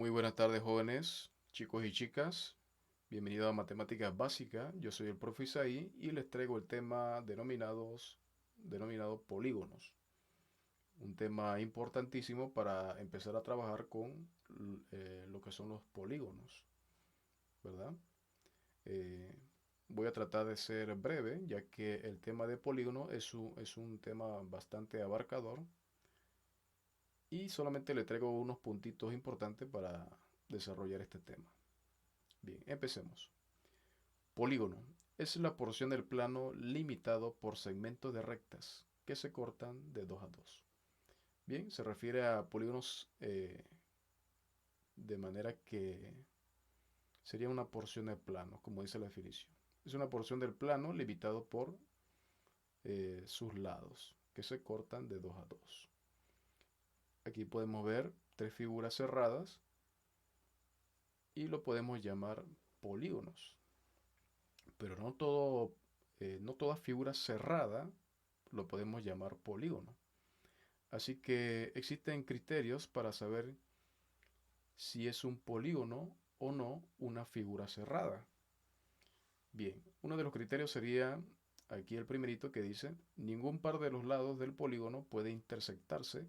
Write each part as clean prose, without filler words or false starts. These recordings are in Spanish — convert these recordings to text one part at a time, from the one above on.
Muy buenas tardes, jóvenes, chicos y chicas. Bienvenidos a Matemáticas Básicas. Yo soy el profe Isaí y les traigo el tema denominado polígonos. Un tema importantísimo para empezar a trabajar con lo que son los polígonos, ¿verdad? Eh, Voy a tratar de ser breve, ya que el tema de polígono es un tema bastante abarcador y solamente le traigo unos puntitos importantes para desarrollar este tema. Bien, empecemos. Polígono. Es la porción del plano limitado por segmentos de rectas que se cortan de 2 a 2. Bien, se refiere a polígonos de manera que sería una porción del plano, como dice la definición. Es una porción del plano limitado por sus lados que se cortan de 2 a 2. Aquí podemos ver tres figuras cerradas y lo podemos llamar polígonos. Pero no toda figura cerrada lo podemos llamar polígono. Así que existen criterios para saber si es un polígono o no una figura cerrada. Bien, uno de los criterios sería aquí el primerito que dice, ningún par de los lados del polígono puede intersectarse,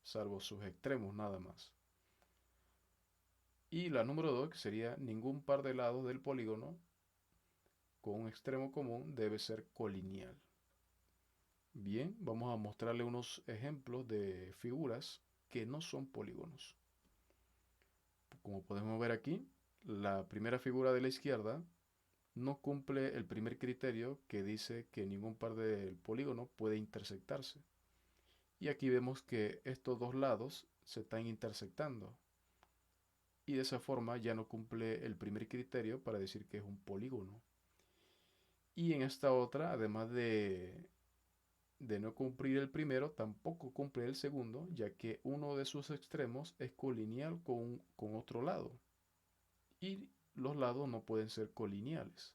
salvo sus extremos nada más. Y la número 2 que sería, ningún par de lados del polígono con un extremo común debe ser colineal. Bien, vamos a mostrarle unos ejemplos de figuras que no son polígonos. Como podemos ver aquí, la primera figura de la izquierda no cumple el primer criterio que dice que ningún par del polígono puede intersectarse. Y aquí vemos que estos dos lados se están intersectando. Y de esa forma ya no cumple el primer criterio para decir que es un polígono. Y en esta otra, además de no cumplir el primero, tampoco cumple el segundo, ya que uno de sus extremos es colineal con otro lado. Y los lados no pueden ser colineales.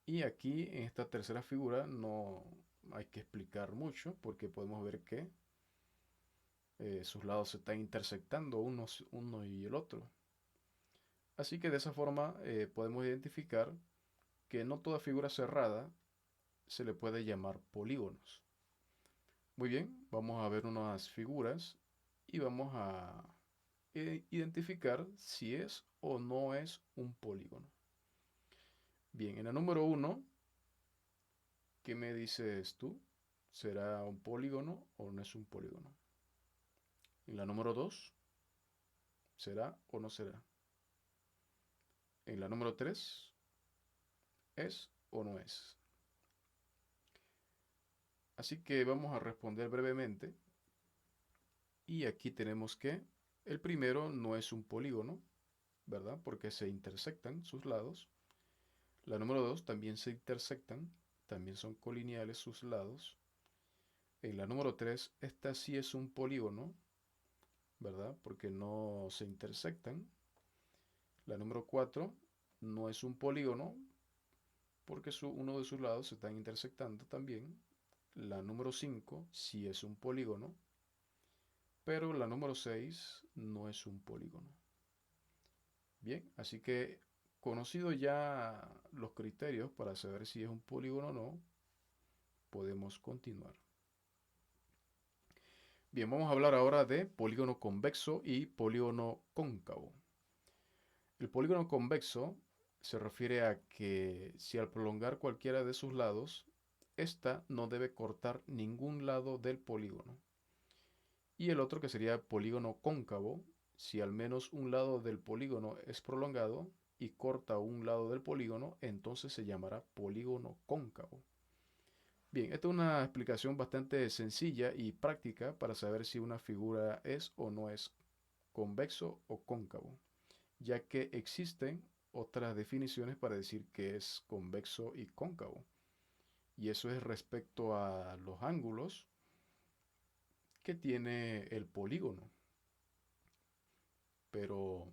Y aquí en esta tercera figura no hay que explicar mucho porque podemos ver que sus lados se están intersectando uno y el otro. Así que de esa forma podemos identificar que no toda figura cerrada se le puede llamar polígonos. Muy bien, vamos a ver unas figuras y vamos a identificar si es o no es un polígono. Bien, en la número uno, ¿qué me dices tú? ¿Será un polígono o no es un polígono? En la número 2, ¿será o no será? En la número 3, ¿es o no es? Así que vamos a responder brevemente. Y aquí tenemos que el primero no es un polígono, ¿verdad? Porque se intersectan sus lados. La número 2 también se intersectan, también son colineales sus lados. En la número 3 esta sí es un polígono, ¿verdad? Porque no se intersectan. La número 4 no es un polígono porque uno de sus lados se están intersectando también. La número 5 sí es un polígono, pero la número 6 no es un polígono. Bien, así que conocido ya los criterios para saber si es un polígono o no, podemos continuar. Bien, vamos a hablar ahora de polígono convexo y polígono cóncavo. El polígono convexo se refiere a que si al prolongar cualquiera de sus lados, ésta no debe cortar ningún lado del polígono. Y el otro que sería polígono cóncavo, si al menos un lado del polígono es prolongado y corta un lado del polígono, entonces se llamará polígono cóncavo. Bien, esta es una explicación bastante sencilla y práctica para saber si una figura es o no es convexo o cóncavo, ya que existen otras definiciones para decir que es convexo y cóncavo. Y eso es respecto a los ángulos que tiene el polígono. Pero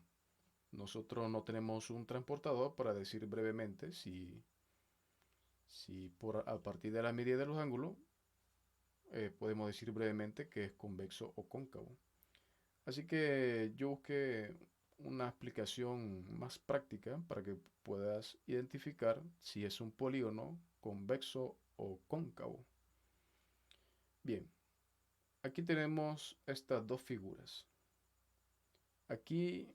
nosotros no tenemos un transportador para decir brevemente si a partir de la medida de los ángulos podemos decir brevemente que es convexo o cóncavo. Así que yo busqué una explicación más práctica para que puedas identificar si es un polígono convexo o cóncavo. Bien, aquí tenemos estas dos figuras. Aquí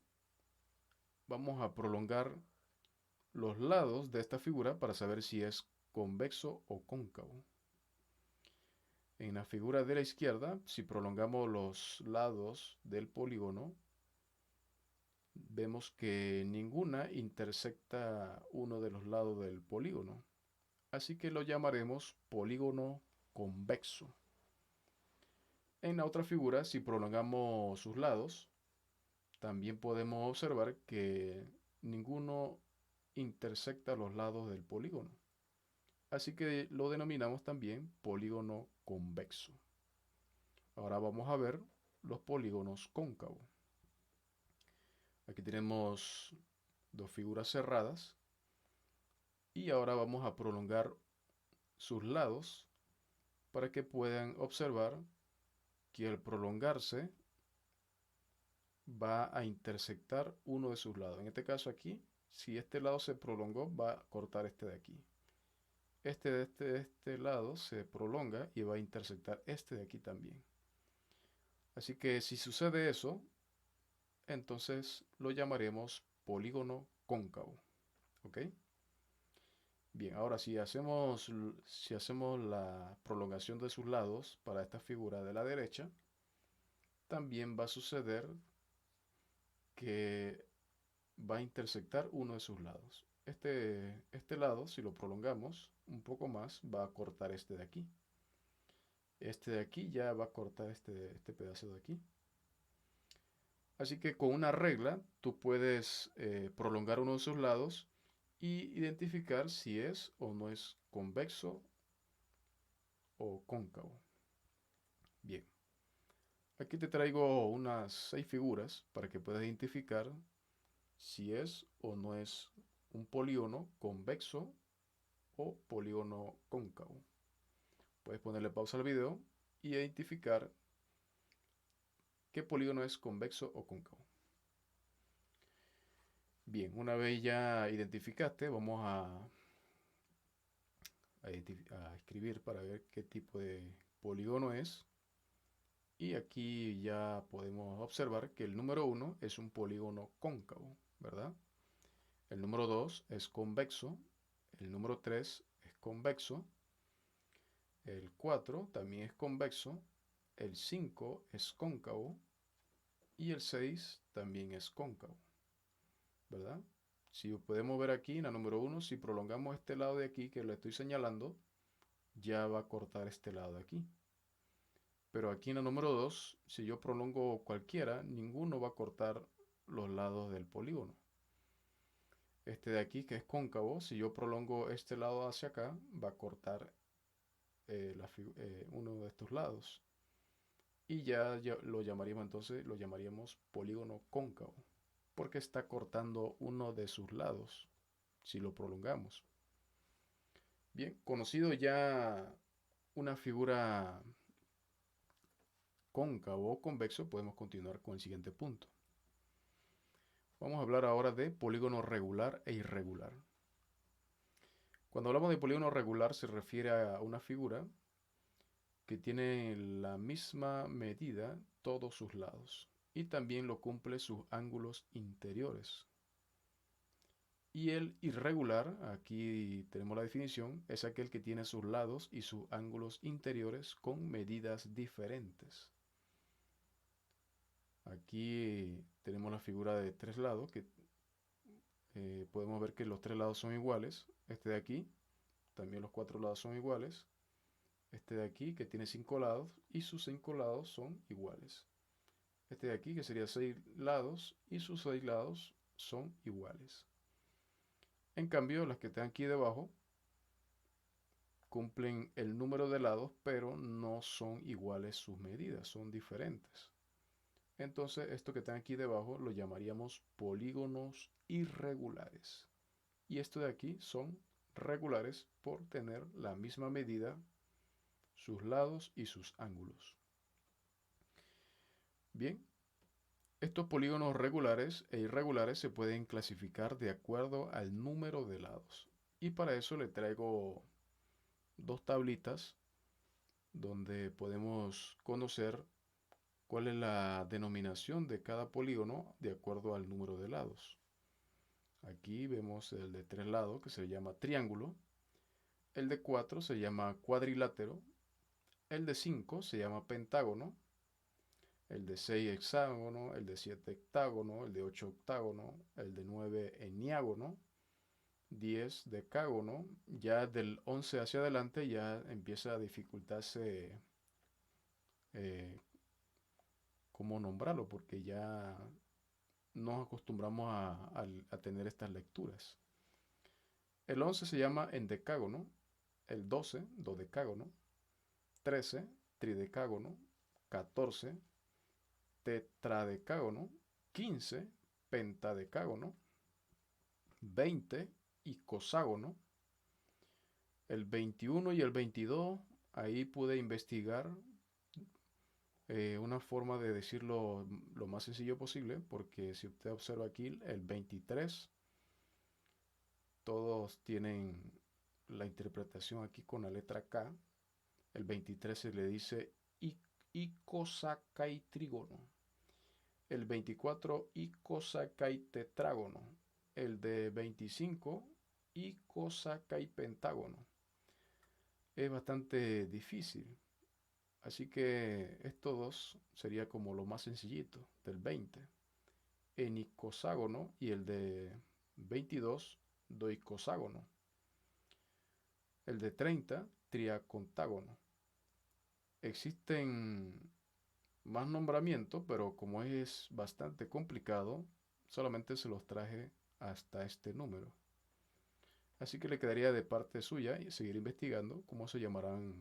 vamos a prolongar los lados de esta figura para saber si es convexo o cóncavo. En la figura de la izquierda, si prolongamos los lados del polígono, vemos que ninguna intersecta uno de los lados del polígono. Así que lo llamaremos polígono convexo. En la otra figura, si prolongamos sus lados, también podemos observar que ninguno intersecta los lados del polígono. Así que lo denominamos también polígono convexo. Ahora vamos a ver los polígonos cóncavos. Aquí tenemos dos figuras cerradas y ahora vamos a prolongar sus lados para que puedan observar que al prolongarse va a intersectar uno de sus lados. En este caso aquí, si este lado se prolongó, va a cortar este de aquí. Este lado se prolonga y va a intersectar este de aquí también. Así que si sucede eso, entonces lo llamaremos polígono cóncavo. ¿Ok? Bien, ahora si hacemos la prolongación de sus lados para esta figura de la derecha, también va a suceder que va a intersectar uno de sus lados. Este lado, si lo prolongamos un poco más, va a cortar este de aquí. Este de aquí ya va a cortar este pedazo de aquí. Así que con una regla tú puedes prolongar uno de sus lados y identificar si es o no es convexo o cóncavo. Bien, aquí te traigo unas 6 figuras para que puedas identificar si es o no es un polígono convexo o polígono cóncavo. Puedes ponerle pausa al video y identificar qué polígono es convexo o cóncavo. Bien, una vez ya identificaste, vamos a escribir para ver qué tipo de polígono es. Y aquí ya podemos observar que el número 1 es un polígono cóncavo, ¿verdad? El número 2 es convexo, el número 3 es convexo, el 4 también es convexo, el 5 es cóncavo y el 6 también es cóncavo, ¿verdad? Si podemos ver aquí en la número 1, si prolongamos este lado de aquí que le estoy señalando, ya va a cortar este lado de aquí. Pero aquí en la número 2, si yo prolongo cualquiera, ninguno va a cortar los lados del polígono. Este de aquí, que es cóncavo, si yo prolongo este lado hacia acá, va a cortar uno de estos lados. Y ya lo llamaríamos entonces, lo llamaríamos polígono cóncavo, porque está cortando uno de sus lados, si lo prolongamos. Bien, conocido ya una figura cóncavo o convexo, podemos continuar con el siguiente punto. Vamos a hablar ahora de polígono regular e irregular. Cuando hablamos de polígono regular se refiere a una figura que tiene la misma medida todos sus lados y también lo cumple sus ángulos interiores. Y el irregular, aquí tenemos la definición, es aquel que tiene sus lados y sus ángulos interiores con medidas diferentes. Aquí tenemos la figura de tres lados que podemos ver que los tres lados son iguales. Este de aquí, también los cuatro lados son iguales. Este de aquí que tiene 5 lados y sus 5 lados son iguales. Este de aquí que sería 6 lados y sus 6 lados son iguales. En cambio, las que están aquí debajo cumplen el número de lados, pero no son iguales sus medidas, son diferentes. Entonces, esto que están aquí debajo lo llamaríamos polígonos irregulares. Y esto de aquí son regulares por tener la misma medida, sus lados y sus ángulos. Bien, Estos polígonos regulares e irregulares se pueden clasificar de acuerdo al número de lados. Y para eso le traigo dos tablitas donde podemos conocer cuál es la denominación de cada polígono de acuerdo al número de lados. Aquí vemos el de 3 lados que se llama triángulo, el de 4 se llama cuadrilátero, el de 5 se llama pentágono, el de 6 hexágono, el de 7 octágono, el de 8 octágono, el de 9 eniágono, 10 decágono. Ya del 11 hacia adelante ya empieza a dificultarse eh, cómo nombrarlo, porque ya nos acostumbramos a tener estas lecturas. El 11 se llama endecágono, el 12 dodecágono, 13 tridecágono, 14 tetradecágono, 15 pentadecágono, 20 icoságono, el 21 y el 22, ahí pude investigar una forma de decirlo lo más sencillo posible, porque si usted observa aquí, el 23, todos tienen la interpretación aquí con la letra K. El 23 se le dice icosacaitrigono. El 24 icosacaitetrágono. El de 25 icosacaipentágono. Es bastante difícil. Así que estos dos sería como lo más sencillito del 20. Enicoságono y el de 22 doicoságono. El de 30 triacontágono. Existen más nombramientos, pero como es bastante complicado, solamente se los traje hasta este número. Así que le quedaría de parte suya y seguir investigando cómo se llamarán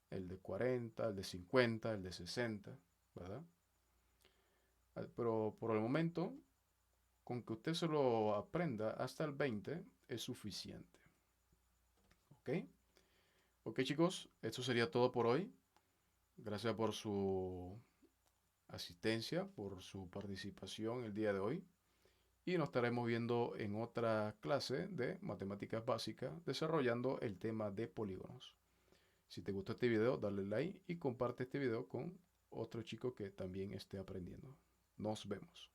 el de 40, el de 50, el de 60, ¿verdad? Pero por el momento, con que usted se lo aprenda hasta el 20 es suficiente. ¿Ok? Ok chicos, esto sería todo por hoy. Gracias por su asistencia, por su participación el día de hoy. Y nos estaremos viendo en otra clase de matemáticas básicas desarrollando el tema de polígonos. Si te gustó este video, dale like y comparte este video con otro chico que también esté aprendiendo. Nos vemos.